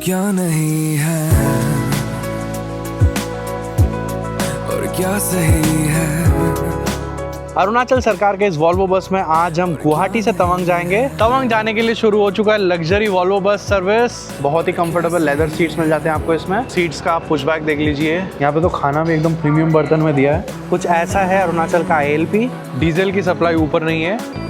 क्या नहीं है और क्या सही है। अरुणाचल सरकार के इस वॉल्वो बस में आज हम गुवाहाटी से तवांग जाएंगे। तवांग जाने के लिए शुरू हो चुका है लग्जरी वॉल्वो बस सर्विस। बहुत ही कंफर्टेबल लेदर सीट्स मिल जाते हैं आपको इसमें। सीट्स का आप पुशबैक देख लीजिए। यहाँ पे तो खाना भी एकदम प्रीमियम बर्तन में दिया है। कुछ ऐसा है अरुणाचल का ALP। डीजल की सप्लाई ऊपर नहीं है।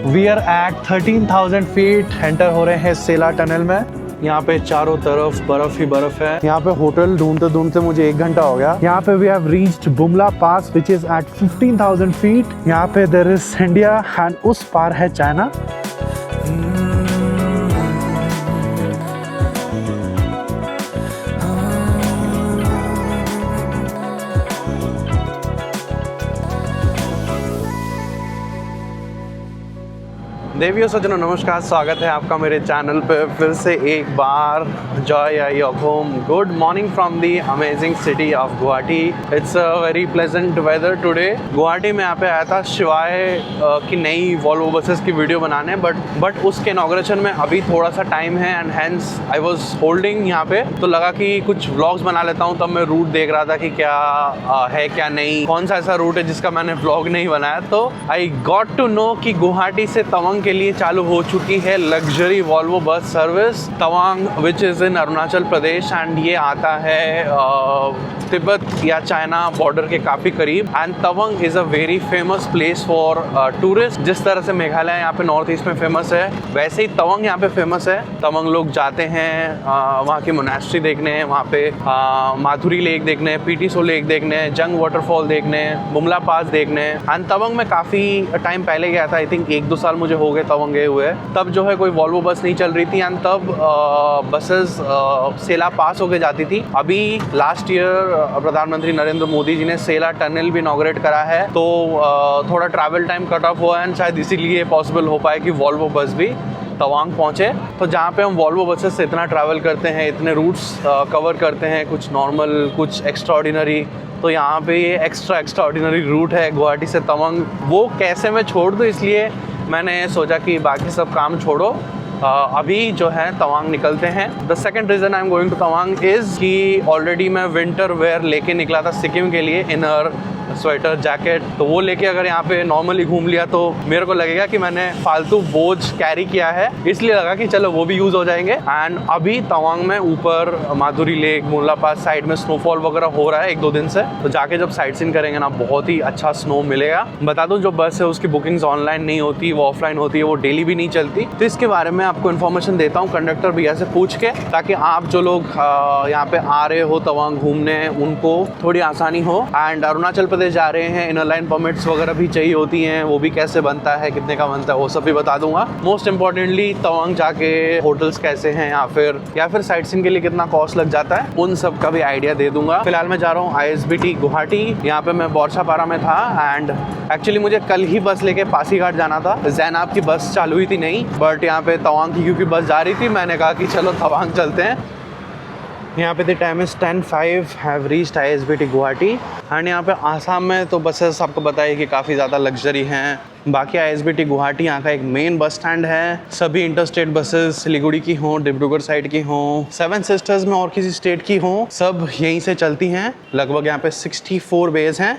We are at 13,000 feet enter हो रहे हैं सेला टनल में। यहाँ पे चारों तरफ बर्फ ही बर्फ है। यहाँ पे होटल ढूंढते ढूंढते मुझे 1 घंटा हो गया। यहाँ पे we have reached Bumla pass which is at 15,000 feet. यहाँ पे देयर इज इंडिया एंड उस पार है चाइना। देवियों सज्जनों नमस्कार, स्वागत है आपका मेरे चैनल पे फिर से एक बार। Joy I of home. Good morning from the amazing city of Guwahati. It's a very pleasant weather today. Guwahati में यहाँ पे आया था शिवाय की नई वॉल्वो बसेस की वीडियो बनाने, बट उसके इनॉग्रेशन में अभी थोड़ा सा टाइम है and hence I was holding यहाँ पे। तो लगा कि कुछ व्लॉग्स बना लेता हूँ। तब मैं रूट देख रहा था कि क्या है क्या नहीं, कौन सा ऐसा रूट है जिसका मैंने व्लॉग नहीं बनाया। तो आई गॉट टू नो कि गुवाहाटी से तवांग के लिए चालू हो चुकी है luxury Volvo bus service Tawang which is in Arunachal Pradesh. And ये आता है तिब्बत या चाइना बॉर्डर के काफ़ी करीब। And Tawang is a very famous place for tourist. जिस तरह से मेघालय यहाँ पे नॉर्थ ईस्ट में फेमस है, वैसे ही तवांग यहाँ पे फेमस है। तवांग लोग जाते हैं वहाँ की मोनेस्ट्री देखने, वहाँ पे माथुरी लेक देखने, पीटीसो लेक देखने, जंग वाटरफॉल देखने, बुमला पास देखने। एंड तवांग में काफ़ी टाइम पहले गया था, आई थिंक 1-2 साल मुझे हो गए तवांग गए हुए। तब जो है कोई वॉल्वो बस नहीं चल रही थी एंड तब बसेस सेला पास होके जाती थी। अभी लास्ट ईयर प्रधानमंत्री नरेंद्र मोदी जी ने सेला टनल भी इनॉग्रेट करा है, तो थोड़ा ट्रैवल टाइम कट ऑफ हुआ है। शायद इसीलिए पॉसिबल हो पाए कि वॉल्वो बस भी तवांग पहुँचे। तो जहाँ पे हम वॉल्वो बसेस से इतना ट्रैवल करते हैं, इतने रूट्स कवर करते हैं, कुछ नॉर्मल कुछ एक्स्ट्राऑर्डिनरी, तो यहाँ पे ये एक्स्ट्राऑर्डिनरी रूट है गुवाहाटी से तवांग। वो कैसे मैं छोड़ दूँ, इसलिए मैंने सोचा कि बाकी सब काम छोड़ो, अभी जो है तवांग निकलते हैं। The second reason I am going to Tawang is कि ऑलरेडी मैं विंटर वेयर लेके निकला था सिक्किम के लिए, इनर स्वेटर जैकेट। तो वो लेके अगर यहाँ पे नॉर्मली घूम लिया तो मेरे को लगेगा कि मैंने फालतू बोझ कैरी किया है, इसलिए लगा कि चलो वो भी यूज़ हो जाएंगे। एंड अभी तवांग में ऊपर माधुरी लेक, मुल्ला पास साइड में स्नोफॉल वगैरह हो रहा है 1-2 दिन से। तो जाके जब साइट सीन करेंगे ना, बहुत ही अच्छा स्नो मिलेगा। बता दूँ जो बस है उसकी बुकिंग्स ऑनलाइन नहीं होती, वो ऑफलाइन होती है, वो डेली भी नहीं चलती। तो इसके बारे में आपको इन्फॉर्मेशन देता हूँ कंडक्टर भैया से पूछ के, ताकि आप जो लोग यहाँ पे आ रहे हो तवांग घूमने, उनको थोड़ी आसानी हो। एंड अरुणाचल प्रदेश जा रहे हैं, इनर लाइन परमिट्स वगैरह भी चाहिए होती हैं, वो भी कैसे बनता है, कितने का बनता है, वो सब भी बता दूंगा। मोस्ट इंपॉर्टेंटली तवांग जाके होटल्स कैसे हैं या फिर साइट सीन के लिए कितना कॉस्ट लग जाता है, उन सब का भी आइडिया दे दूंगा। फिलहाल मैं जा रहा हूँ ISBT गुवाहाटी। यहाँ पे मैं बोरछापारा में था एंड एक्चुअली मुझे कल ही बस लेके पासीघाट जाना था। जैनाब की बस चालू हुई थी नहीं, बट यहाँ पे तवांग की क्योंकि बस जा रही थी, मैंने कहा कि चलो तवांग चलते हैं। यहाँ पे the time is 10:05, have reached ISBT Guwahati. And यहाँ पे आसाम में तो बसेस आपको बताइए कि काफ़ी ज़्यादा लग्जरी हैं। बाकी ISBT गुवाहाटी यहाँ का एक मेन बस स्टैंड है। सभी इंटरस्टेट बसेस सिलीगुड़ी की हों, डिब्रूगढ़ साइड की हों, 7 सिस्टर्स में और किसी स्टेट की हों, सब यहीं से चलती हैं। लगभग यहाँ पे 64 बेस हैं।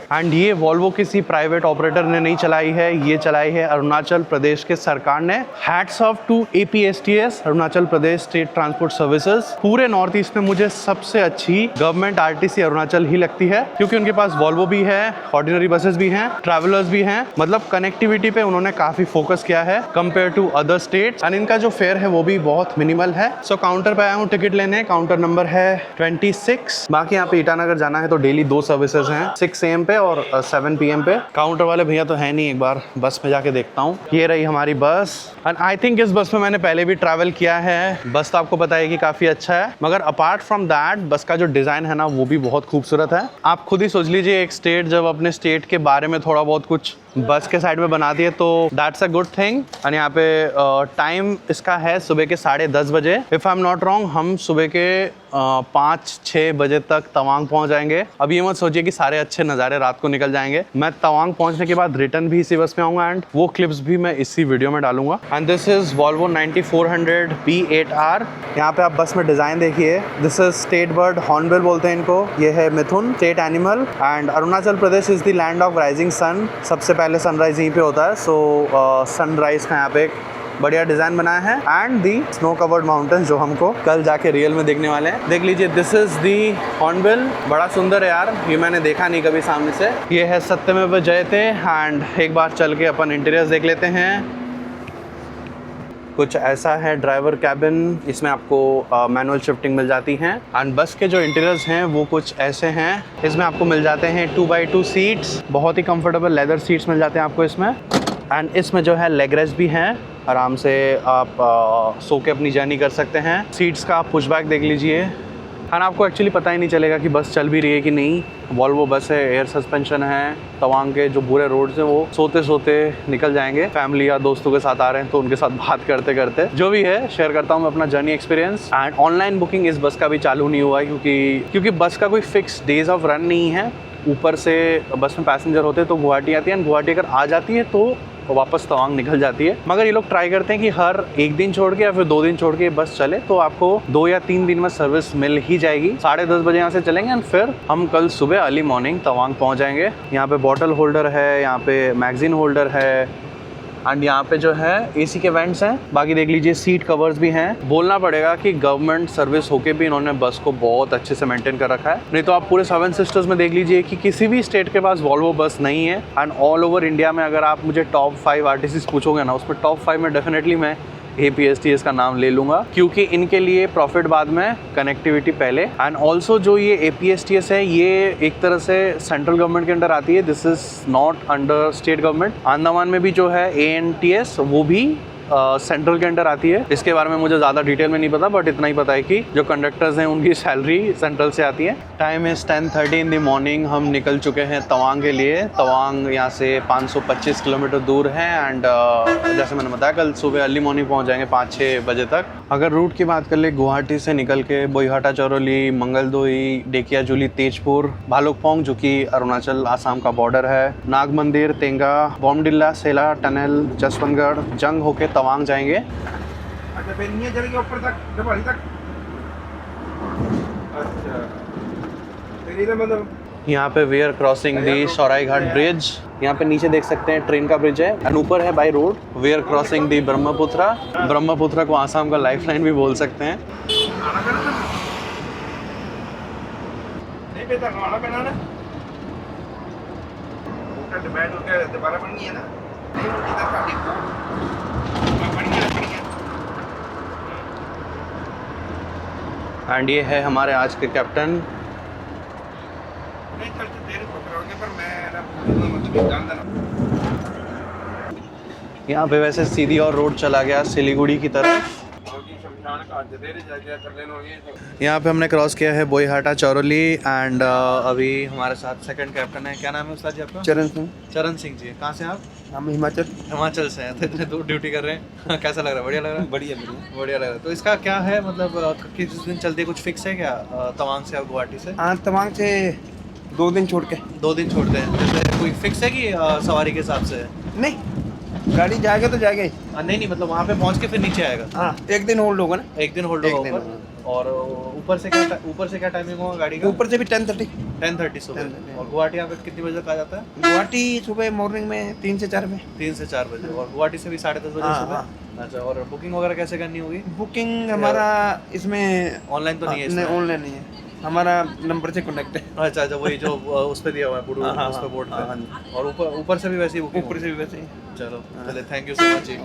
एंड ये वॉल्वो किसी प्राइवेट ऑपरेटर ने नहीं चलाई है, ये चलाई है अरुणाचल प्रदेश के सरकार ने। Hats off to APSTS, Arunachal Pradesh state transport services. पूरे नॉर्थ ईस्ट में मुझे सबसे अच्छी गवर्नमेंट RTC अरुणाचल ही लगती है, क्योंकि उनके पास वॉल्वो भी है, ऑर्डिनरी बसेस भी हैं, ट्रैवलर्स भी हैं। मतलब कनेक्टिविटी पे उन्होंने काफी फोकस किया है compare to other states. And इनका जो फेयर है वो भी बहुत मिनिमल है। सो काउंटर पे आया हूँ टिकट लेने, काउंटर नंबर है 26। बाकी यहाँ पे ईटानगर जाना है तो डेली 2 सर्विसेज हैं, 6 AM पे और 7 PM पे। काउंटर वाले भैया तो है नहीं, एक बार बस में जाके देखता हूँ। ये रही हमारी बस एंड आई थिंक इस बस में मैंने पहले भी ट्रैवल किया है। बस तो आपको पता है कि काफ़ी अच्छा है, मगर अपार्ट फ्रॉम दैट बस का जो डिज़ाइन है ना वो भी बहुत खूबसूरत है। आप खुद ही सोच लीजिए, एक स्टेट जब अपने स्टेट के बारे में थोड़ा बहुत कुछ बस के साइड में बना दिए, तो दैट्स अ गुड थिंग। और यहाँ पे टाइम इसका है सुबह के 10:30 बजे। If I am not wrong, हम सुबह के 5-6 बजे तक तवांग पहुँच जाएंगे। अब ये मत सोचिए कि सारे अच्छे नज़ारे रात को निकल जाएंगे। मैं तवांग पहुँचने के बाद रिटर्न भी इसी बस में आऊँगा एंड वो क्लिप्स भी मैं इसी वीडियो में डालूंगा। And this is Volvo 9400 B8R। यहाँ पे आप बस में डिज़ाइन देखिए, this is state bird, hornbill बोलते हैं इनको। ये है mithun, state animal. And Arunachal Pradesh is the land of rising sun. सबसे पहले सनराइज यहीं पे होता है। सो सनराइज का यहाँ पे एक बढ़िया डिज़ाइन बनाया है। And the snow covered mountains जो हमको कल जाके रियल में देखने वाले हैं। देख लीजिए, दिस इज़ दी हॉर्नबिल। बड़ा सुंदर है यार, ये मैंने देखा नहीं कभी सामने से। ये है सत्यमेव जयते। एंड एक बार चल के अपन इंटीरियर्स देख लेते हैं। कुछ ऐसा है ड्राइवर कैबिन, इसमें आपको मैनुअल शिफ्टिंग मिल जाती हैं। एंड बस के जो इंटीरियर्स हैं वो कुछ ऐसे हैं। इसमें आपको मिल जाते हैं 2x2 सीट्स, बहुत ही कंफर्टेबल लेदर सीट्स मिल जाते हैं आपको इसमें। एंड इसमें जो है लेग रेस्ट भी हैं, आराम से आप सो के अपनी जर्नी कर सकते हैं। सीट्स का आप पुशबैक देख लीजिए। एंड आपको एक्चुअली पता ही नहीं चलेगा कि बस चल भी रही है कि नहीं। वॉल्वो बस है, एयर सस्पेंशन है। तवांग के जो बुरे रोड्स हैं वो सोते सोते निकल जाएंगे। फैमिली या दोस्तों के साथ आ रहे हैं तो उनके साथ बात करते करते जो भी है शेयर करता हूँ मैं अपना journey experience. And online booking इस बस का भी चालू नहीं हुआ है, क्योंकि बस का कोई फिक्स डेज ऑफ रन नहीं है। ऊपर से बस में पैसेंजर होते हैं तो गुवाहाटी आती है, गुवाहाटी अगर आ जाती है तो वापस तवांग निकल जाती है। मगर ये लोग ट्राई करते हैं कि हर 1 दिन छोड़ के या फिर 2 दिन छोड़ के बस चले, तो आपको 2 या 3 दिन में सर्विस मिल ही जाएगी। 10:30 बजे यहाँ से चलेंगे एंड फिर हम कल सुबह अर्ली मॉर्निंग तवांग पहुँच जाएंगे। यहाँ पे बॉटल होल्डर है, यहाँ पे मैगजीन होल्डर है। एंड यहाँ पे जो है एसी के वेंट्स हैं। बाकी देख लीजिए सीट कवर्स भी हैं। बोलना पड़ेगा कि गवर्नमेंट सर्विस होके भी इन्होंने बस को बहुत अच्छे से मेंटेन कर रखा है। नहीं तो आप पूरे 7 सिस्टर्स में देख लीजिए कि किसी भी स्टेट के पास वॉल्वो बस नहीं है। एंड ऑल ओवर इंडिया में अगर आप मुझे टॉप 5 आरटीसीज पूछोगे ना, उसमें टॉप 5 में डेफिनेटली मैं APSTS का नाम ले लूँगा, क्योंकि इनके लिए प्रॉफिट बाद में, कनेक्टिविटी पहले। एंड ऑल्सो जो ये APSTS है ये एक तरह से सेंट्रल गवर्नमेंट के अंडर आती है। This is not under state government. Andaman में भी जो है ANTS वो भी सेंट्रल के अंडर आती है। इसके बारे में मुझे ज़्यादा डिटेल में नहीं पता, बट इतना ही पता है कि जो कंडक्टर्स हैं उनकी सैलरी सेंट्रल से आती है। Time is 10:30 in the morning. हम निकल चुके हैं तवांग के लिए। तवांग यहाँ से 525 किलोमीटर दूर है। एंड जैसे मैंने बताया कल सुबह अर्ली मॉर्निंग पहुँच जाएंगे 5-6 बजे तक। अगर रूट की बात कर ले, गुवाहाटी से निकल के बोईहाटा चौरोली, मंगलदोई, डेकियाजुली, तेजपुर, भालुकपोंग जो कि अरुणाचल आसाम का बॉर्डर है, नाग मंदिर, तेंगा, बॉमडिल्ला, सेला टनल, जसवंतगढ़, जंग होके तवांग जाएंगे। अच्छा फिर नहीं चलेंगे ऊपर तक, दबाली तक। अच्छा फिर इधर मतलब यहाँ पे we are crossing the Saraighat bridge. यहाँ पे नीचे देख सकते हैं ट्रेन का ब्रिज है। एंड ऊपर है by road we are crossing the Brahmaputra. Brahmaputra को आसाम का लाइफलाइन भी बोल सकते हैं। नहीं बेटा खाना बनाना उसका डिमांड होकर दोबारा बननी है ना। नहीं वो इधर खाली बढ़िया लगती है। एंड ये है हमारे आज के कैप्टन। नहीं कल तो देर पकड़ोगे पर मैं ना मतलब जान देना। यहाँ पे वैसे सीधी और रोड चला गया सिलीगुड़ी की तरफ। यहाँ पे हमने क्रॉस किया है बोईहाटा चौरोली। एंड अभी हमारे साथ सेकंड कैप्टन है। क्या नाम है उस्ताद जी आपका? चरण सिंह। चरण सिंह जी। कहाँ से आप? हम हिमाचल से हैं, तो इतने दूर ड्यूटी कर रहे हैं। कैसा लग रहा है? बढ़िया लग रहा है? बढ़िया बढ़िया लग रहा है। तो इसका क्या है मतलब किस दिन चलती है, कुछ फिक्स है क्या तवांग से और गुवाहाटी से? हाँ तवांग से 2 दिन छोड़ के 2 दिन छोड़ते हैं। जैसे कोई फिक्स है कि सवारी के हिसाब से? नहीं गाड़ी जाएगा तो जाएगा ही। नहीं मतलब वहाँ पे पहुँच के फिर नीचे आएगा। हाँ 1 दिन होल्ड होगा ना। 1 दिन होल्ड होगा ऊपर। और ऊपर से क्या टाइमिंग होगा गाड़ी का? ऊपर से भी 10:30 सुबह। और गुवाहाटी यहाँ पे कितनी बजे तक आ जाता है? गुवाहाटी सुबह मॉर्निंग में 3 से 4 में। 3 से 4 बजे। और गुवाहाटी से भी 10:30 बजे सुबह। अच्छा, और बुकिंग वगैरह कैसे करनी होगी? बुकिंग हमारा इसमें ऑनलाइन तो नहीं है? ऑनलाइन नहीं है, हमारा नंबर से कनेक्ट है। अच्छा वही जो उस पे दिया हुआ है उस पे बोर्ड पे। और ऊपर से भी वैसे ही बुकिंग? ऊपर से भी वैसे ही। चलो चले, थैंक यू सो मच जी।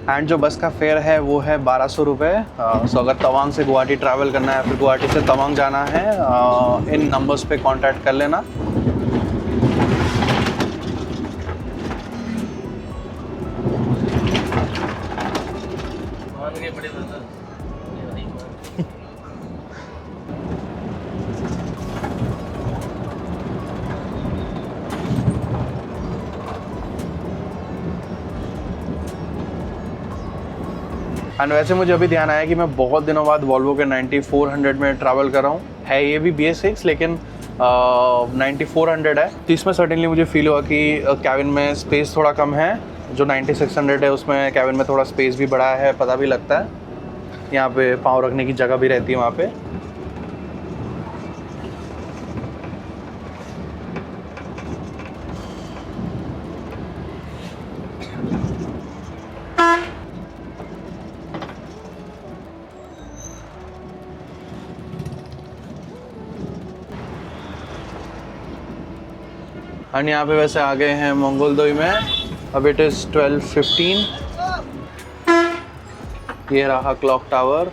एंड जो बस का फेयर है वो है 1200 रुपये। सो अगर तवांग से गुवाहाटी ट्रैवल करना है, फिर गुवाहाटी से तवांग जाना है, इन नंबर्स पे कांटेक्ट कर लेना। एंड वैसे मुझे अभी ध्यान आया कि मैं बहुत दिनों बाद वॉल्वो के 9400 में ट्रैवल कर रहा हूँ। है ये भी BS6 लेकिन 9400 है, तो इसमें सर्टेनली मुझे फील हुआ कि कैबिन में स्पेस थोड़ा कम है। जो 9600 है उसमें कैबिन में थोड़ा स्पेस भी बड़ा है, पता भी लगता है। यहाँ पे पाँव रखने की जगह भी रहती है वहाँ पे। एंड यहाँ पे वैसे आ गए हैं मंगोलदोई में। अब इट इज़ 12:15। ये रहा clock tower.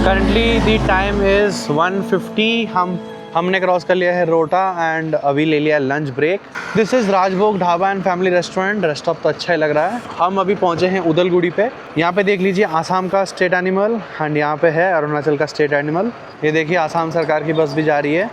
Currently the time is 1:50। हमने क्रॉस कर लिया है रोटा एंड अभी ले लिया lunch break. This is Rajbhog dhaba and family restaurant. Rest stop तो अच्छा ही लग रहा है। हम अभी पहुंचे हैं उदलगुड़ी पे। यहाँ पे देख लीजिए आसाम का स्टेट एनिमल एंड यहाँ पे है अरुणाचल का स्टेट एनिमल। ये देखिए आसाम सरकार की बस भी जा रही है।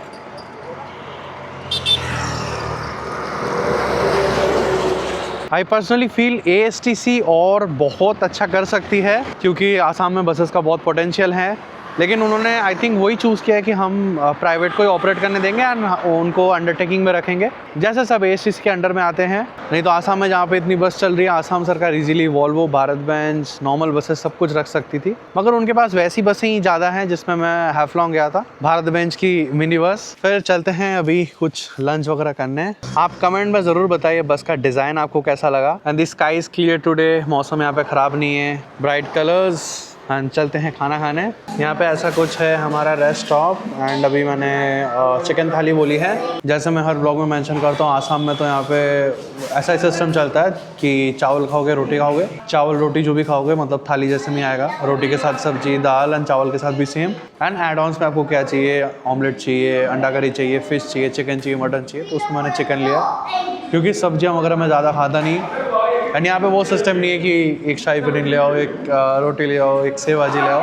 आई पर्सनली फील ASTC और बहुत अच्छा कर सकती है, क्योंकि आसाम में बसेस का बहुत पोटेंशियल है। लेकिन उन्होंने आई थिंक वही चूज़ किया है कि हम प्राइवेट को ही ऑपरेट करने देंगे एंड उनको अंडरटेकिंग में रखेंगे, जैसे सब ASTC के अंडर में आते हैं। नहीं तो आसाम में जहाँ पे इतनी बस चल रही है, आसाम सरकार easily Volvo, Bharat bench, normal buses सब कुछ रख सकती थी। मगर उनके पास वैसी बसें ही ज़्यादा हैं, जिसमें मैं हैफलॉन्ग गया था, भारत बेंच की मिनी बस। फिर चलते हैं अभी कुछ लंच वगैरह करने। आप कमेंट में ज़रूर बताइए बस का डिज़ाइन आपको कैसा लगा। And the sky is clear today. मौसम यहाँ पे ख़राब नहीं है, ब्राइट कलर्स। एंड चलते हैं खाना खाने। यहाँ पे ऐसा कुछ है हमारा रेस्ट स्टॉप। एंड अभी मैंने चिकन थाली बोली है। जैसे मैं हर ब्लॉग में मेंशन करता हूँ, आसाम में तो यहाँ पे ऐसा ही सिस्टम चलता है कि चावल खाओगे रोटी खाओगे, चावल रोटी जो भी खाओगे मतलब थाली जैसे नहीं आएगा। रोटी के साथ सब्जी, दाल एंड चावल के साथ भी सेम। एंड एड ऑन्स में आपको क्या चाहिए, ऑमलेट चाहिए, अंडा करी चाहिए, फिश चाहिए, चिकन चाहिए, मटन चाहिए, तो उसमें मैंने चिकन लिया, क्योंकि सब्जियाँ वगैरह मैं ज़्यादा खाता नहीं। एंड यहाँ पे वो सिस्टम नहीं है कि एक शाही पनीर ले आओ, एक रोटी ले आओ, एक सेव भाजी ले आओ,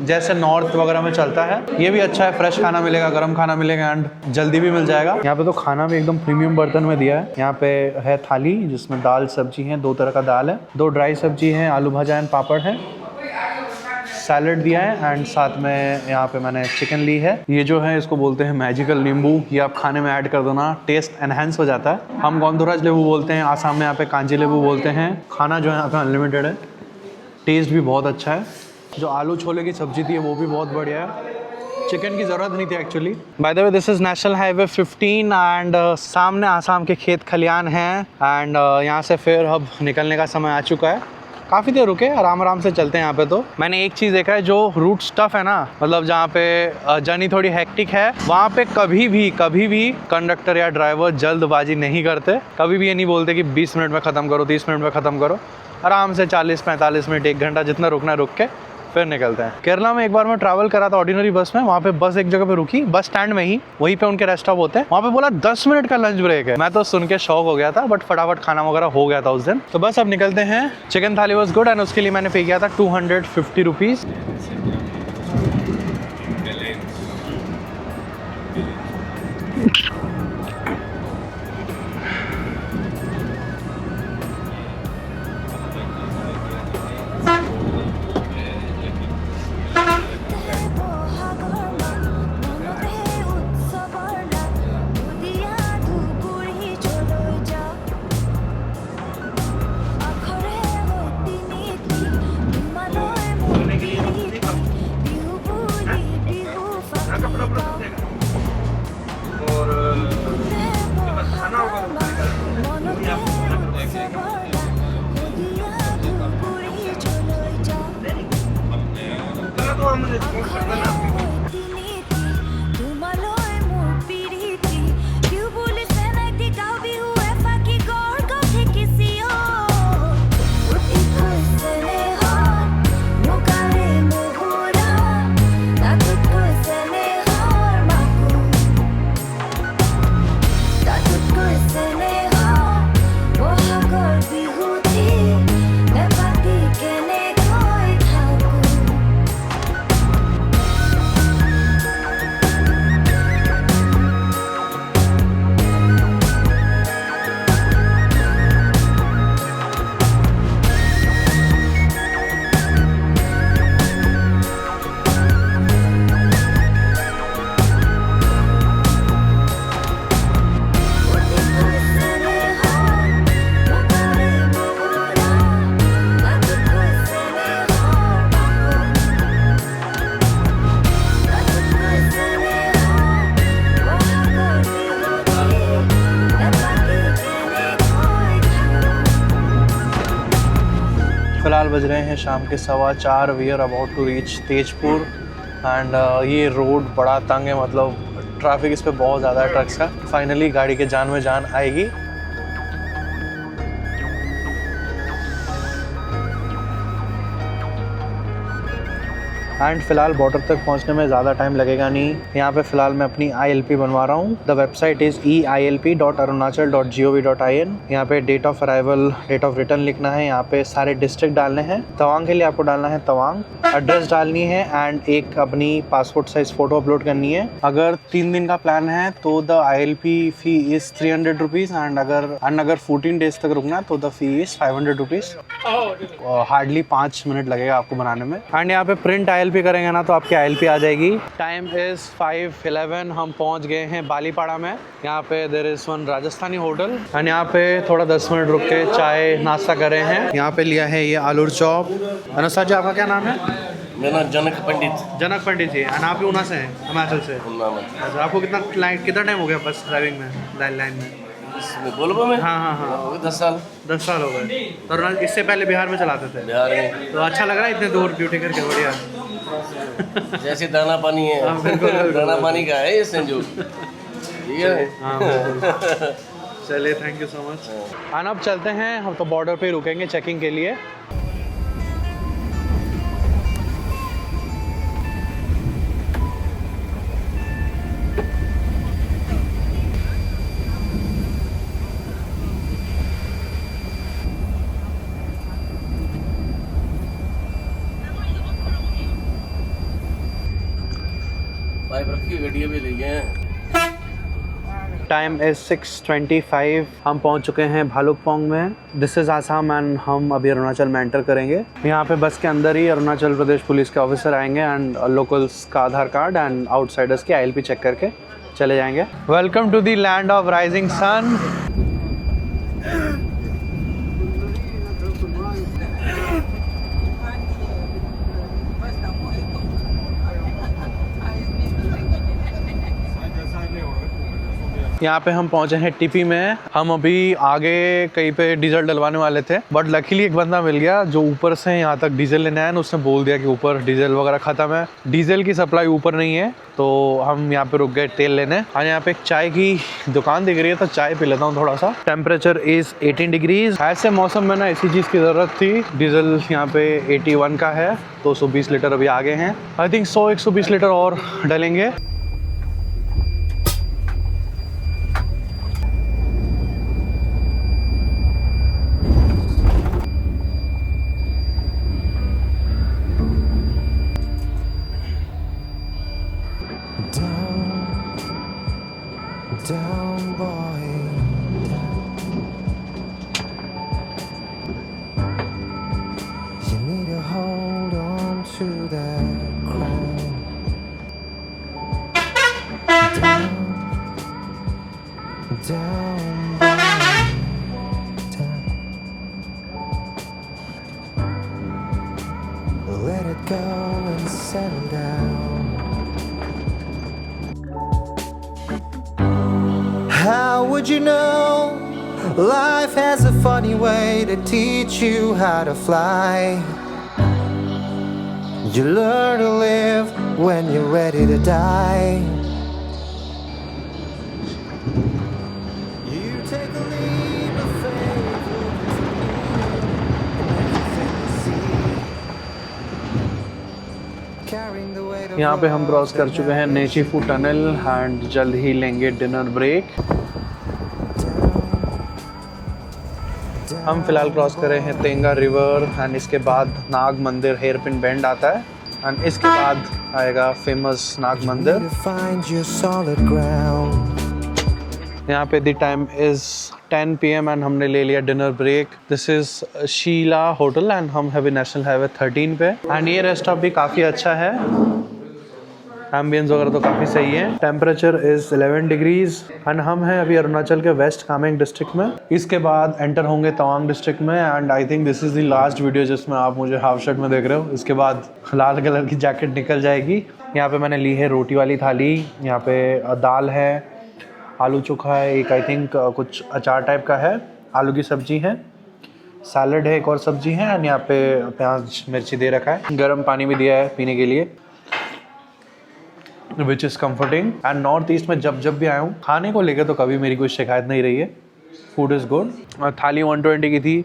जैसे नॉर्थ वगैरह में चलता है। ये भी अच्छा है, फ्रेश खाना मिलेगा, गर्म खाना मिलेगा एंड जल्दी भी मिल जाएगा। यहाँ पे तो खाना भी एकदम प्रीमियम बर्तन में दिया है। यहाँ पे है थाली जिसमें दाल सब्जी है, 2 तरह का दाल है, 2 ड्राई सब्जी है, आलू भाजा एंड पापड़ है, सैलड दिया है एंड साथ में यहाँ पे मैंने चिकन ली है। ये जो है इसको बोलते हैं मैजिकल नींबू। ये आप खाने में ऐड कर दो ना, टेस्ट एनहेंस हो जाता है। हम गोंधराज लेबू बोलते हैं, आसाम में यहाँ पे कांजी लेबू बोलते हैं। खाना जो है यहाँ पे अनलिमिटेड है, टेस्ट भी बहुत अच्छा है। जो आलू छोले की सब्जी थी वो भी बहुत बढ़िया है। चिकन की ज़रूरत नहीं थी actually. By the way this is national highway 15 and सामने आसाम के खेत खलियान हैं। एंड यहाँ से फिर अब निकलने का समय आ चुका है। काफ़ी देर रुके, आराम आराम से चलते हैं। यहाँ पे तो मैंने एक चीज़ देखा है, जो रूट स्टफ है ना, मतलब जहाँ पे जर्नी थोड़ी हेक्टिक है, वहाँ पे कभी भी कंडक्टर या ड्राइवर जल्दबाजी नहीं करते। कभी भी ये नहीं बोलते कि 20 मिनट में ख़त्म करो, 30 मिनट में ख़त्म करो। आराम से 40-45 मिनट, 1 घंटा जितना रुकना है रुक के फिर निकलते हैं। केरला में एक बार मैं ट्रैवल करा था ऑर्डिनरी बस में। वहाँ पे बस एक जगह पे रुकी, बस स्टैंड में ही, वहीं पे उनके रेस्ट स्टॉप होते हैं। वहाँ पे बोला 10 मिनट का लंच ब्रेक है। मैं तो सुन के शौक हो गया था, बट फटाफट खाना वगैरह हो गया था उस दिन। तो बस अब निकलते हैं। चिकन थाली वॉज गुड एंड उसके लिए मैंने पे किया था 250 रुपीज़। कॉमन रिस्पॉन्स करता है ना आपके को। फिलहाल बज रहे हैं शाम के 4:15। We are about to reach Tezpur and ये रोड बड़ा तंग है, मतलब ट्रैफिक इस पे बहुत ज़्यादा है ट्रक्स का। फाइनली गाड़ी के जान में जान आएगी। एंड फिलहाल बॉर्डर तक पहुंचने में ज़्यादा टाइम लगेगा नहीं। यहाँ पे फिलहाल मैं अपनी ILP बनवा रहा हूँ। The website is eilp.arunachal.gov.in। यहाँ पे date of arrival, date of return लिखना है। यहाँ पे सारे डिस्ट्रिक्ट डालने हैं। तवांग के लिए आपको डालना है तवांग, एड्रेस डालनी है एंड एक अपनी पासपोर्ट साइज फ़ोटो अपलोड करनी है। अगर 3 दिन का प्लान है तो the ILP fee is 300 rupees and अगर 14 डेज तक रुकना तो the fee is 500 rupees. Hardly 5 minute लगेगा आपको बनाने में। एंड यहाँ पे प्रिंट ILP करेंगे ना तो आपकी ILP आ जाएगी। Time is 5:11। हम पहुँच गए हैं बालीपाड़ा में। यहाँ पे there is one Rajasthani hotel and यहाँ पे थोड़ा 10 मिनट रुक के चाय नाश्ता कर रहे हैं। यहाँ पे लिया है ये आलू चॉप। अनुसार जी आपका क्या नाम है? मेरा जनक पंडित। जनक पंडित जी। एंड आप भी ऊना से हैं? हिमाचल से। अच्छा, आपको कितना टाइम हो गया बस ड्राइविंग में, लाइन में? बोलबो में? हाँ 10 साल। 10 साल हो गए। और इससे पहले बिहार में चलाते थे? बिहार में। तो अच्छा लग रहा है इतने दूर ड्यूटी करके? बढ़िया। जैसे दाना पानी है। हाँ, बिल्कुल। दाना पानी का है ये संजोग। ठीक है। हाँ, चलिए, थैंक यू सो मच। आना, अब चलते हैं। हम तो बॉर्डर पे रुकेंगे चेकिंग के लिए। पाइप रखी गड्डियाँ भी ले गए हैं। Time is 6:25। हम पहुंच चुके हैं भालुकपोंग में। दिस इज़ आसाम एंड हम अभी अरुणाचल में एंटर करेंगे। यहाँ पे बस के अंदर ही अरुणाचल प्रदेश पुलिस के ऑफिसर आएंगे एंड लोकल्स का आधार कार्ड एंड आउटसाइडर्स की ILP चेक करके चले जाएंगे। Welcome to the land of rising sun. यहाँ पे हम पहुँचे हैं टिपी में। हम अभी आगे कहीं पे डीजल डलवाने वाले थे बट लकीली एक बंदा मिल गया जो ऊपर से यहाँ तक डीजल लेने आया। उसने बोल दिया कि ऊपर डीजल वगैरह ख़त्म है, डीजल की सप्लाई ऊपर नहीं है। तो हम यहाँ पे रुक गए तेल लेने। और यहाँ पे एक चाय की दुकान दिख रही है तो चाय पी लेता हूँ थोड़ा सा। Temperature is 18 degrees. ऐसे मौसम में ना इसी चीज़ की ज़रूरत थी। डीजल यहाँ पे 81 का है, 220 लीटर अभी आगे हैं। आई थिंक 100-120 लीटर और डलेंगे। Down, boy. You need to hold on to that crown. Down, down, boy. Down. Let it go and settle down. How would you know? Life has a funny way to teach you how to fly. You learn to live when you're ready to die. You take a leap of faith, carrying the weight of यहाँ पे हम cross कर love चुके हैं that Nechiphu tunnel and जल्द ही लेंगे dinner break. हम फिलहाल क्रॉस कर रहे हैं तेंगा रिवर एंड इसके बाद नाग मंदिर हेयरपिन बेंड आता है एंड इसके बाद आएगा फेमस नाग मंदिर। to find your solid ground. यहाँ पे the time is 10 PM and हमने ले लिया dinner break. This is Sheela hotel and हम हैवी नेशनल हाईवे 13 पे एंड ये रेस्ट स्टॉप भी काफ़ी अच्छा है, एम्बियंस वगैरह तो काफ़ी सही है। टेम्परेचर इज 11 डिग्रीज एंड हम हैं अभी अरुणाचल के वेस्ट कामेंग डिस्ट्रिक्ट में। इसके बाद एंटर होंगे तवांग डिस्ट्रिक्ट में and I think this is the last video जिसमें आप मुझे हाफ शर्ट में देख रहे हो। इसके बाद लाल कलर की जैकेट निकल जाएगी। यहाँ पे मैंने ली है रोटी वाली थाली, यहाँ पे दाल है, आलू चोखा है, एक आई थिंक कुछ अचार टाइप का है, आलू की सब्जी है, सैलड है, एक और सब्जी है एंड यहाँ पे प्याज मिर्ची दे रखा है। गर्म पानी भी दिया है पीने के लिए which is comforting. And north east में जब भी आया हूँ खाने को लेकर तो कभी मेरी कोई शिकायत नहीं रही है। Food is good. थाली 120 की थी।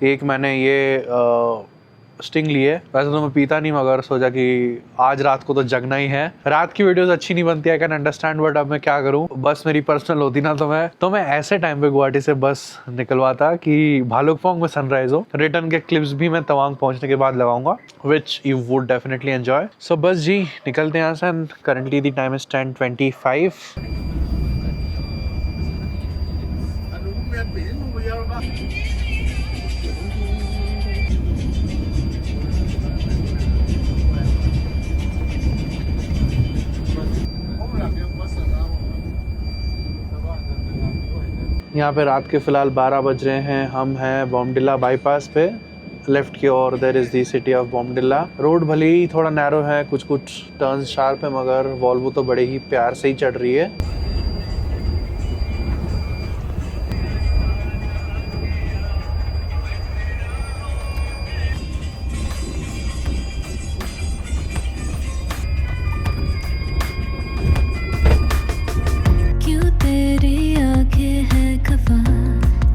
एक मैंने ये स्टिंग ली है, वैसे तो मैं पीता नहीं मगर सोचा कि आज रात को तो जगना ही है। रात की वीडियोस अच्छी नहीं बनती, आई कैन अंडरस्टैंड, बट अब मैं क्या करूं। बस मेरी पर्सनल होती ना तो मैं ऐसे टाइम पे गुवाहाटी से बस निकलवाता कि भालुकपोंग में सनराइज हो। रिटर्न के क्लिप्स भी मैं तवांग पहुंचने के बाद लगाऊंगा which you would definitely enjoy. So बस जी निकलते हैं यहाँ से and currently the time is 10:25। यहाँ पे रात के फ़िलहाल 12 बज रहे हैं। हम हैं बॉमडिला बाईपास पे, लेफ्ट की ओर there is the city of Bomdila. Road भले ही थोड़ा नैरो है, कुछ टर्न्स शार्प है, मगर वॉल्वो तो बड़े ही प्यार से ही चढ़ रही है।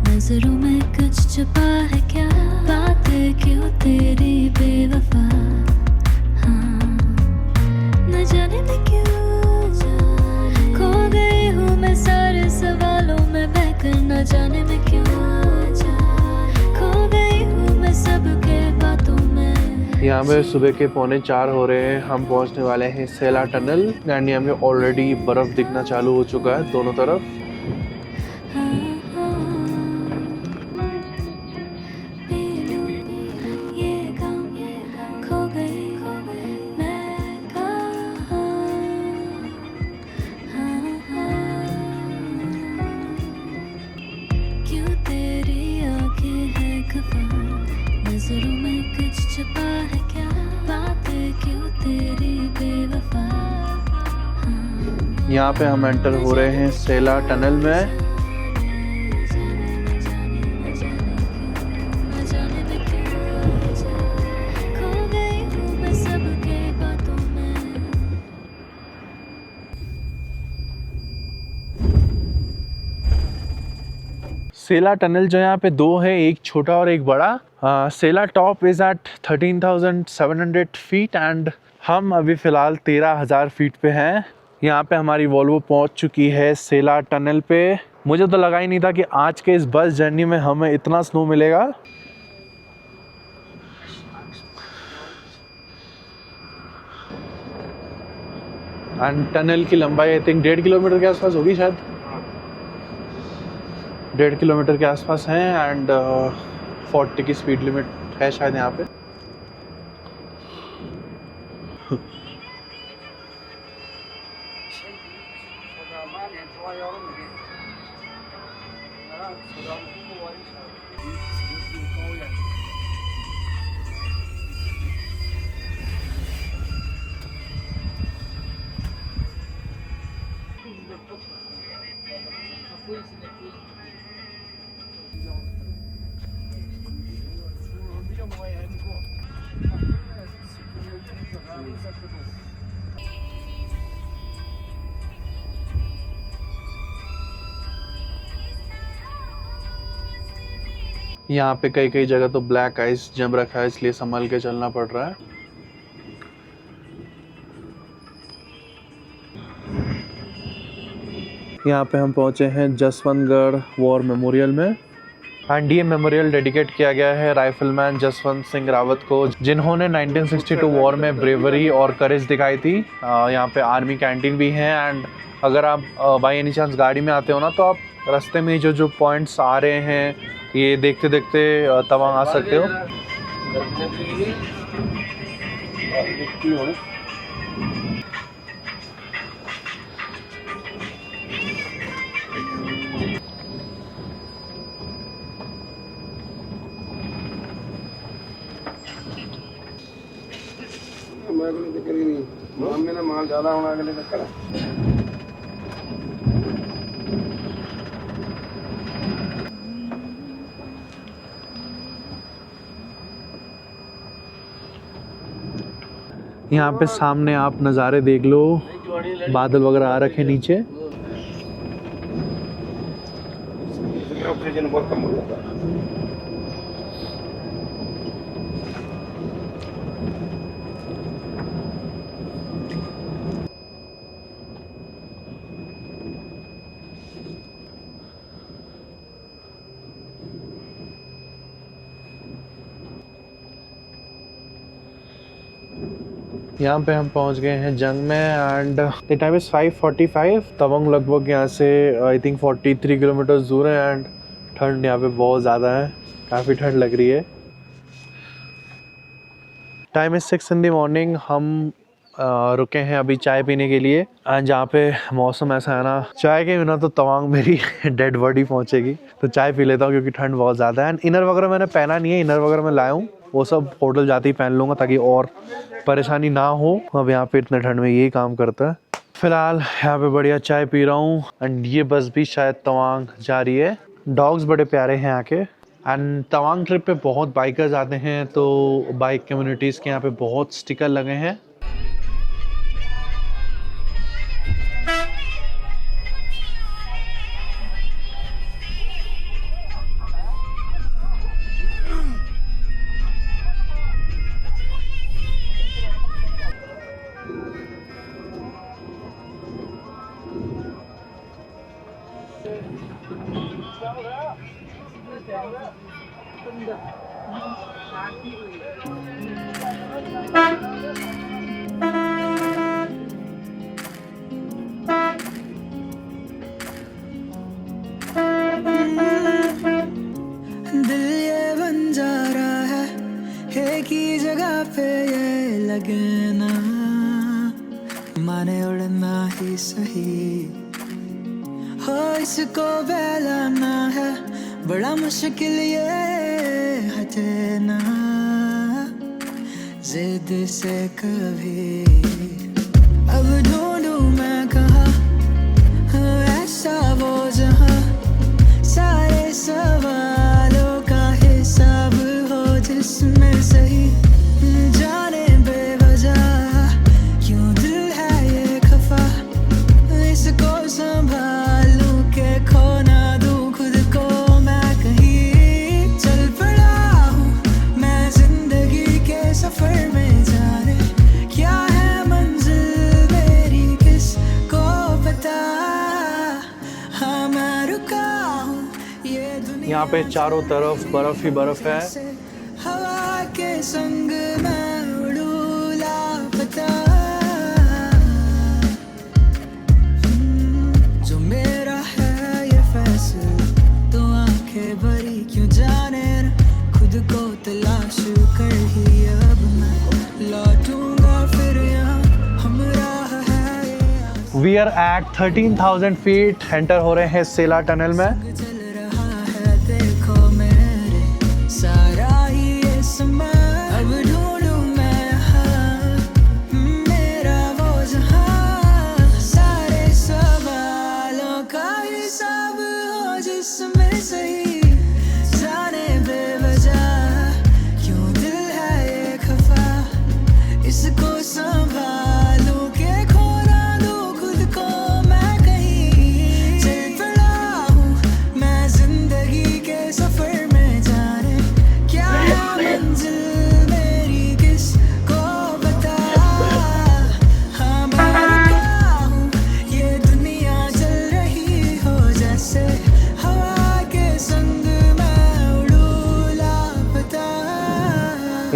नजरों में कुछ छुपा है क्या, बातें क्यों तेरी बेवफा, हाँ न जाने मैं क्यों खो गई हूँ मैं सारे सवालों में बहकर, न जाने मैं क्यों खो गई हूँ मैं सबके बातों में। यहाँ पे सुबह के 3:45 हो रहे हैं। हम पहुँचने वाले हैं सेला टनल एंड यहाँ पे ऑलरेडी बर्फ़ दिखना चालू हो चुका है दोनों तरफ। नजरों में कुछ छुपा है क्या, बातें क्यों तेरी बेवफा। यहाँ पे हम एंटर हो रहे हैं सेला टनल में। सेला टनल जो यहाँ पे दो है, एक छोटा और एक बड़ा। Sela top is at 13,700 feet and हम अभी फ़िलहाल 13,000 फीट पे हैं। यहाँ पे हमारी वॉल्वो पहुँच चुकी है सेला टनल पे। मुझे तो लगा ही नहीं था कि आज के इस बस जर्नी में हमें इतना स्नो मिलेगा। एंड टनल की लंबाई आई थिंक 1.5 किलोमीटर के आसपास होगी, शायद 1.5 किलोमीटर के आसपास हैं एंड 40 की स्पीड लिमिट है शायद यहाँ पे। यहाँ पे कई कई जगह तो ब्लैक आइस जम रखा है, इसलिए संभल के चलना पड़ रहा है। यहाँ पे हम पहुँचे हैं जसवंतगढ़ वॉर मेमोरियल में, एंड ये मेमोरियल डेडिकेट किया गया है राइफलमैन जसवंत सिंह रावत को, जिन्होंने 1962 वॉर में ब्रेवरी और करेज दिखाई थी। यहाँ पे आर्मी कैंटीन भी है, एंड अगर आप बाई एनी चांस गाड़ी में आते हो ना, तो आप रास्ते में जो पॉइंट्स आ रहे हैं ये देखते देखते तवांग आ सकते हो। मेरा माल ज़्यादा होना अगले चक्कर। यहाँ पे सामने आप नज़ारे देख लो, बादल वगैरह आ रखे नीचे। ऑक्सीजन बहुत कम हो जाता है। यहाँ पे हम पहुँच गए हैं जंग में, and the time is 5:45। Tawang लगभग यहाँ से आई थिंक 43 किलोमीटर दूर है, एंड ठंड यहाँ पे बहुत ज़्यादा है, काफ़ी ठंड लग रही है। Time is 6 in the morning। हम रुके हैं अभी चाय पीने के लिए, एंड जहाँ पे मौसम ऐसा है ना, चाय के बिना तो तवांग मेरी डेड बॉडी पहुँचेगी, तो चाय पी लेता हूँ क्योंकि ठंड बहुत ज़्यादा है। एंड इनर वगैरह मैंने पहना नहीं है, इनर वगैरह मैं लाया हूँ, वो सब होटल जाते ही पहन लूँगा ताकि और परेशानी ना हो। अब यहाँ पे इतने ठंड में यही काम करता है। फिलहाल यहाँ पे बढ़िया चाय पी रहा हूँ, एंड ये बस भी शायद तवांग जा रही है। डॉग्स बड़े प्यारे हैं यहाँ के, एंड तवांग ट्रिप पे बहुत बाइकर्स आते हैं, तो बाइक कम्युनिटीज़ के यहाँ पे बहुत स्टिकर लगे हैं। दिल ये बंजारा है, एक ही जगह पे ये लगे ना, माने उड़ना ही सही हो, इसको बहलाना है बड़ा मुश्किल, ये हटे ना जिद से कभी। अब ढूंढूं मैं कहाँ ऐसा वो जहाँ सारे सवालों का हिसाब हो, जिसमें सही जाने बेवजह क्यों दिल है ये खफा, इसको संभालूं के खो ना दूं खुद को मैं कहीं। चल पड़ा हूँ मैं जिंदगी के सफर में, जाने क्या है मंजिल मेरी किसको पता, हाँ मैं रुका हूँ ये दुनिया। यहाँ पे चारों तरफ बर्फ ही बर्फ है। हवा के संग मैं उड़ूं लापता, जो मेरा है ये फैसला, तो आंखें भरी क्यों जाने ना, खुद को तलाश कर ही अब मैं लौटूंगा फिर यहाँ, हमरा है ये we are at 13,000 feet, enter हो रहे हैं सेला टनल में। चल रहा है देखो मेरे सारा ही ये समय, अब ढूंढूं मैं यहाँ मेरा वो जहाँ, सारे सवालों का हिसाब हो, जिसमें सही जाने बेवजह क्यों दिल है ये खफा, इसको संभालूं के खो ना दूं खुद को मैं कहीं। चल पड़ा हूँ मैं जिंदगी के सफर में, जाने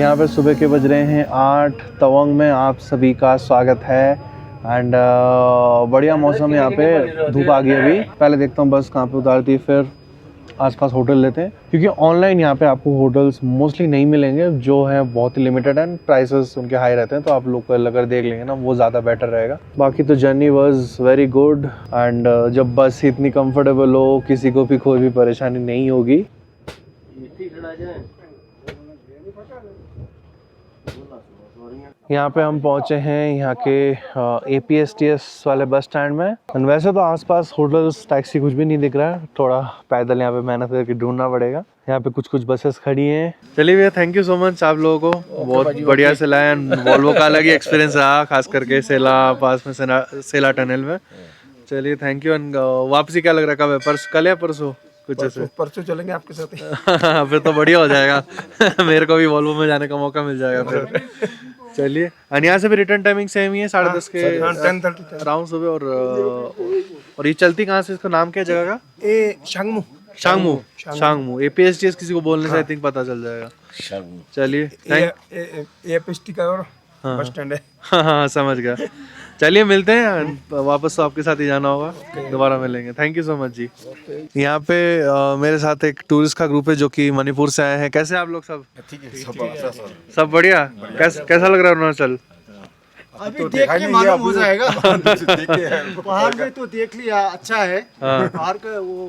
यहाँ पे सुबह के बज रहे हैं 8। तवांग में आप सभी का स्वागत है। एंड बढ़िया मौसम है यहाँ पे, धूप आ गई अभी। पहले देखता हूँ बस कहाँ पे उतारती है, फिर आसपास होटल लेते हैं, क्योंकि ऑनलाइन यहाँ पे आपको होटल्स मोस्टली नहीं मिलेंगे, जो है बहुत ही लिमिटेड एंड प्राइसेस उनके हाई रहते हैं। तो आप लोकल अगर देख लेंगे ना, वो ज़्यादा बेटर रहेगा। बाकी तो journey was very good and जब बस इतनी कंफर्टेबल हो, किसी को भी कोई भी परेशानी नहीं होगी। यहाँ पे हम पहुँचे हैं यहाँ के APSTS वाले बस स्टैंड में। एंड वैसे तो आसपास होटल्स, टैक्सी कुछ भी नहीं दिख रहा है, थोड़ा पैदल यहाँ पे मेहनत करके ढूंढना पड़ेगा। यहाँ पे कुछ बसेस खड़ी हैं। चलिए भैया, थैंक यू सो मच आप लोगों को, बहुत बढ़िया से लाया। वॉल्वो का अलग ही एक्सपीरियंस रहा, खास करके सेला पास में, सेला टनल में। चलिए थैंक यू। एंड वापसी क्या लग रहा है, कब है? कल या परसों? कुछ ऐसे परसों चलेंगे आपके साथ। फिर तो बढ़िया हो जाएगा। मेरे को भी वॉल्वो में जाने का मौका मिल जाएगा फिर। चलिए, और यहाँ से भी रिटर्न टाइमिंग सेम ही है, 10:30 के 10:30 अराउंड सुबह। और ये चलती कहाँ से, इसका नाम क्या है जगह का? शांगमू। APSTS किसी को बोलने से आई थिंक पता चल जाएगा। चलिए, APST का और बस स्टैंड है। हाँ समझ गया। चलिए मिलते हैं, वापस तो आपके साथ ही जाना होगा, दोबारा मिलेंगे। थैंक यू सो मच जी। यहाँ पे मेरे साथ एक टूरिस्ट का ग्रुप है जो कि मणिपुर से आए हैं। कैसे आप लोग सब? ठीक है, सब बढ़िया। कैसा लग रहा है अरुणाचल? अभी देख के मालूम हो जाएगा। पहाड़ में तो देख लिया, अच्छा है। पहाड़ का वो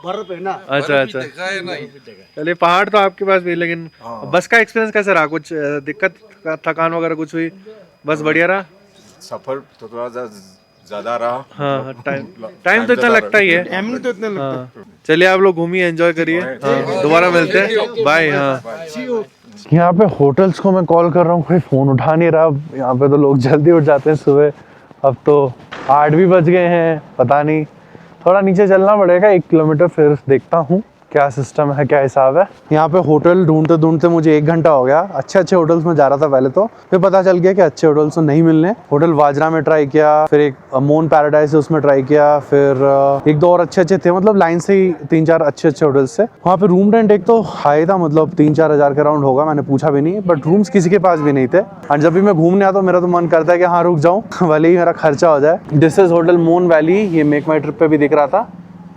बर्फ है ना। अच्छा। चलिए, पहाड़ तो आपके पास भी, लेकिन बस का एक्सपीरियंस कैसा रहा? कुछ दिक्कत, थकान वगैरह कुछ हुई? बस बढ़िया रहा। सफर तो थोड़ा ज्यादा रहा। हाँ, टाइम तो इतना लगता ही है। तो इतना लगता है। चलिए, आप लोग घूमिए, एंजॉय करिए। दोबारा मिलते हैं, बाय। हाँ, यहाँ पे होटल्स को मैं कॉल कर रहा हूँ, कोई फोन उठा नहीं रहा। यहाँ पे तो लोग जल्दी उठ जाते हैं सुबह। अब तो 8 भी बज गए हैं, पता नहीं। थोड़ा नीचे चलना पड़ेगा 1 किलोमीटर, फिर देखता हूँ क्या सिस्टम है, क्या हिसाब है। यहाँ पे होटल ढूंढते ढूंढते मुझे 1 घंटा हो गया। अच्छे होटल्स में जा रहा था पहले तो, फिर पता चल गया कि अच्छे होटल्स तो नहीं मिलने। होटल वाजरा में ट्राई किया, फिर एक मोन पैराडाइज है उसमें ट्राई किया, फिर 1-2 और अच्छे थे, मतलब लाइन से ही 3-4 अच्छे होटल्स थे। वहाँ पे रूम रेंट एक तो हाई था, मतलब 3-4 हज़ार के राउंड होगा, मैंने पूछा भी नहीं, बट रूम्स किसी के पास भी नहीं थे। और जब भी मैं घूमने आता हूँ, मेरा तो मन करता है कि हाँ रुक जाऊँ, भले ही मेरा खर्चा हो जाए। दिस इज होटल मोन वैली, ये मेक माई ट्रिप पे भी दिख रहा था।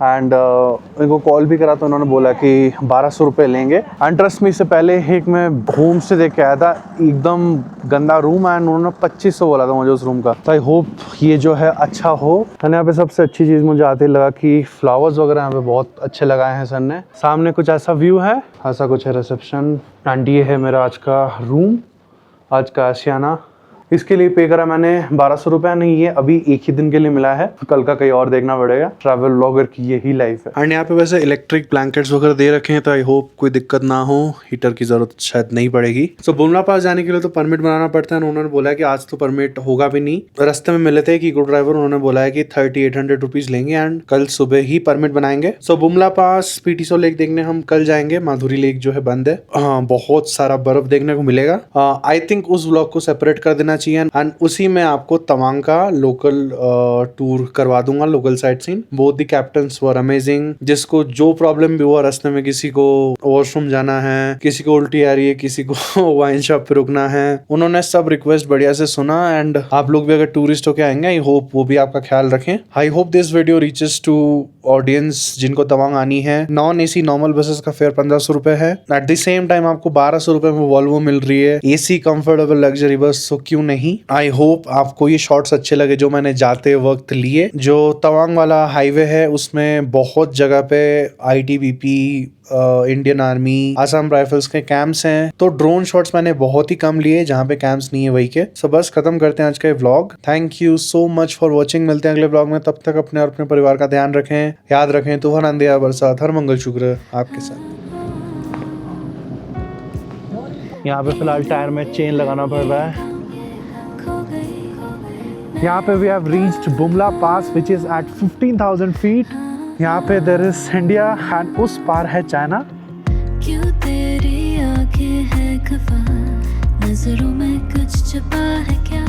एंड इनको कॉल भी करा तो उन्होंने बोला कि 1200 रुपये लेंगे। एंड ट्रस्ट में, इससे पहले एक मैं होम से देख के आया था, एकदम गंदा रूम, एंड उन्होंने 2500 बोला था मुझे उस रूम का। तो आई होप ये जो है अच्छा हो। एंड यहाँ पे सबसे अच्छी चीज़ मुझे आते लगा कि फ्लावर्स वगैरह यहाँ पे बहुत अच्छे लगाए हैं सर ने। सामने कुछ ऐसा व्यू है, ऐसा कुछ है रिसेप्शन। एंड ये है मेरा आज का रूम, आज का आशियाना। इसके लिए पे करा मैंने 1200 रुपया। नहीं, ये अभी एक ही दिन के लिए मिला है, कल का कहीं और देखना पड़ेगा। ट्रैवल ब्लॉगर की यही लाइफ है। एंड यहाँ पे वैसे इलेक्ट्रिक ब्लैंकेट्स वगैरह दे रखे हैं, तो आई होप कोई दिक्कत ना हो। हीटर की जरूरत शायद नहीं पड़ेगी। सो बुमला पास जाने के लिए तो परमिट बनाना पड़ता है। उन्होंने बोला कि आज तो परमिट होगा भी नहीं। रास्ते में मिले थे कि गुड ड्राइवर, उन्होंने बोला है कि 3800 रुपीज लेंगे एंड कल सुबह ही परमिट बनाएंगे। सो बुमला पास पीटीसो लेक देखने हम कल जाएंगे। माधुरी लेक जो है बंद है। हाँ, बहुत सारा बर्फ देखने को मिलेगा। आई थिंक उस व्लॉग को सेपरेट कर देना चाहिए। एंड उसी में आपको तवांग का लोकल टूर करवा दूंगा, local sight seen. Both the captains were amazing. जिसको जो प्रॉब्लम भी हुआ रास्ते में, किसी को वॉशरूम जाना है, किसी को उल्टी आ रही है, किसी को वाइन शॉप पे रुकना है, उन्होंने सब रिक्वेस्ट बढ़िया से सुना। एंड आप लोग भी अगर टूरिस्ट होके आएंगे, आई होप वो भी आपका ख्याल रखें। I hope this video reaches to audience जिनको तवांग आनी है। नॉन AC नॉर्मल बसेस का फेयर 1500 रुपए है। एट द सेम टाइम आपको 1200 रुपए में वॉल्वो मिल रही है, AC कंफर्टेबल लग्जरी बस। सो क्यों नहीं। आई होप आपको ये शॉट्स अच्छे लगे जो मैंने जाते वक्त लिए। जो तवांग वाला हाईवे है उसमें बहुत जगह पे ITBP, Indian army, Assam rifles के कैंप्स हैं। तो ड्रोन शॉट्स मैंने बहुत ही कम लिए, जहाँ पे कैंप्स नहीं है वही के। सो बस खत्म करते हैं आज का ये vlog. Thank you so much for watching. मिलते हैं अगले व्लॉग में। तब तक अपने और अपने परिवार का ध्यान रखें, याद रखें। तूफान अंधेरा बरसात, हर मंगल शुक्र आपके साथ। यहाँ पे फिलहाल टायर में चेन लगाना पड़ रहा है। यहाँ पे we have reached Bumla pass which is at 15,000 feet। यहाँ पे देयर इज इंडिया एंड उस पार है चाइना। क्यों तेरी आंखें है खफा, नजरों में कुछ छुपा है क्या?